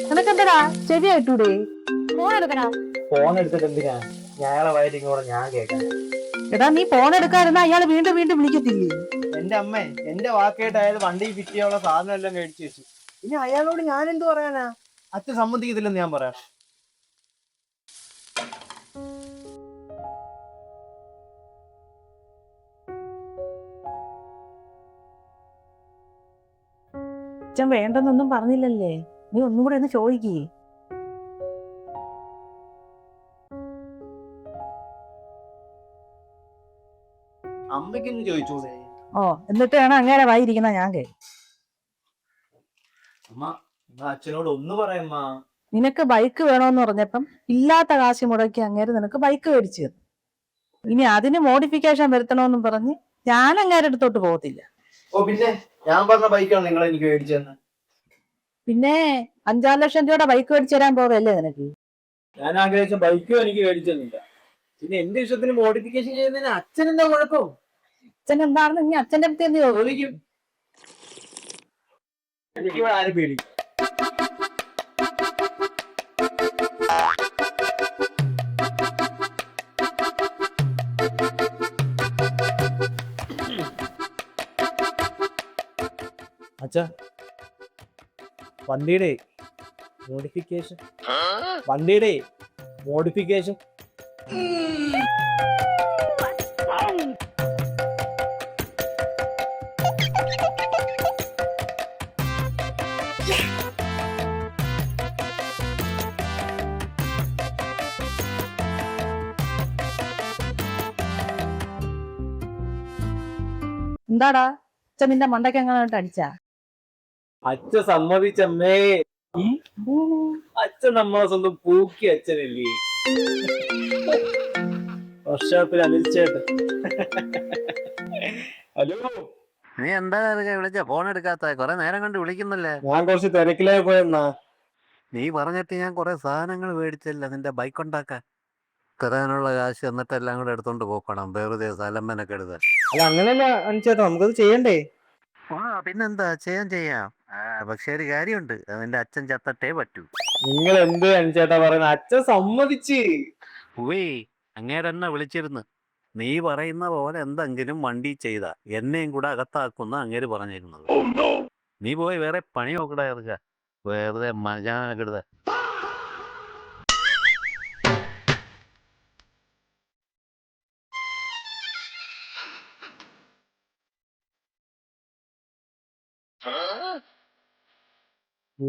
നിനക്കെന്തടാ ചെവി കേട്ടൂടെ? ഫോൺ എടുക്കടാ. ഫോൺ എടുത്തിട്ട് എന്തിനാ? ഞാളെ വയറ്റിങ്ങോടെ ഞാൻ കേൾക്കാൻ. എടാ നീ ഫോൺ എടുക്കാതിരുന്ന അയാൾ വീണ്ടും വീണ്ടും വിളിക്കത്തില്ലേ? എന്റെ അമ്മേ, എന്റെ വാക്കായിട്ട് അയാൾ വണ്ടി ഫിറ്റ് ചെയ്യാനുള്ള സാധനം എല്ലാം മേടിച്ചു വെച്ചു. ഇനി അയാളോട് ഞാൻ എന്ത് പറയാനാ? അച്ഛൻ സമ്മതിക്കത്തില്ലെന്ന് ഞാൻ പറയാം. അച്ഛൻ വേണ്ടെന്നൊന്നും പറഞ്ഞില്ലല്ലേ? നീ ഒന്നും കൂടെ ഒന്ന് ചോദിക്കേ. അമ്മയ്ക്കൊന്ന് ചോദിച്ചൂടെ? ഓ, എന്നിട്ട് വേണം അങ്ങനെ വായിരിക്കുന്ന ഞാൻ കേൾക്കും. അമ്മ, അച്ഛനോട് ഒന്ന് പറയമ്മ. നിനക്ക് ബൈക്ക് വേണോന്ന് പറഞ്ഞപ്പം ഇല്ലാത്ത കാശ് മുടക്കി അങ്ങേര് നിനക്ക് ബൈക്ക് മേടിച്ചു തന്നു. ഇനി അതിന് മോഡിഫിക്കേഷൻ വരുത്തണമെന്നും പറഞ്ഞ് ഞാൻ അങ്ങേരുടെ അടുത്തോട്ട് പോകത്തില്ല. ഓ പിന്നെ, ഞാൻ പറഞ്ഞ ബൈക്കാണ് നിങ്ങൾ എനിക്ക് മേടിച്ചു തന്നെ. പിന്നെ 5-6 ലക്ഷം രൂപയുടെ ബൈക്ക് മേടിച്ചു തരാൻ പോവല്ലേ നിനക്ക്? ഞാൻ ആഗ്രഹിച്ച ബൈക്കും എനിക്ക് മേടിച്ചു തന്നില്ല. പിന്നെ എന്റെ ഇഷ്ടത്തിന് മോഡിഫിക്കേഷൻ ചെയ്യുന്നതിന് അച്ഛൻ എന്താ കുഴപ്പം? അച്ഛൻ എന്താണെന്ന് ഇനി അച്ഛൻ്റെ അടുത്ത് എന്ത് ചോദിക്കും. എനിക്കിവിടെ ആരും പേടിക്കും. അച്ഛാ, വണ്ടിയുടെ മോഡിഫിക്കേഷൻ. എന്താടാ അച്ഛൻ നിന്റെ മണ്ടയ്ക്ക് എങ്ങനെയായിട്ട് അടിച്ചാ? അച്ഛൻ സമ്മതിച്ചമ്മേ. അച്ഛൻ നമ്മളെ സ്വന്തം പൂക്കി അച്ഛനല്ലേ? വർഷാപ്പിൽ അനിൽച്ചേട്ടൻ. ഹലോ, നീ എന്താ വിളിച്ച ഫോൺ എടുക്കാത്ത? കൊറേ നേരം കൊണ്ട് വിളിക്കുന്നല്ലേ. ഞാൻ കുറച്ച് തിരക്കിലായി പോയെന്നാ. നീ പറഞ്ഞിട്ട് ഞാൻ കൊറേ സാധനങ്ങൾ മേടിച്ചല്ല നിന്റെ ബൈക്ക് ഉണ്ടാക്കാൻ. തരാനുള്ള കാശ് എന്നിട്ടെല്ലാം കൂടെ എടുത്തോണ്ട് പോക്കണം, വെറുതെ സ്ഥലം മെനക്കെടുത്താൽ. അല്ല, അങ്ങനെയല്ല അനിച്ചേട്ടാ, നമുക്കത് ചെയ്യണ്ടേ? ആ പിന്നെന്താ, ചെയ്യാം. പക്ഷെ ഒരു കാര്യമുണ്ട്, നിന്റെ അച്ഛൻ ചത്തട്ടേ പറ്റൂ. നിങ്ങൾ എന്ത് അനിച്ചേട്ടാ പറയുന്നത്? അച്ഛൻ സമ്മതിച്ച്. ഉവ്വേ, അങ്ങേരെന്നെ വിളിച്ചിരുന്നു. നീ പറയുന്ന പോലെ എന്തെങ്കിലും വണ്ടി ചെയ്ത എന്നെയും കൂടെ അകത്താക്കുന്ന അങ്ങേര് പറഞ്ഞിരുന്നത്. നീ പോയി വേറെ പണി നോക്കടാ, ഇറക്കുക വെറുതെ മജാനെടുത്ത. ഓ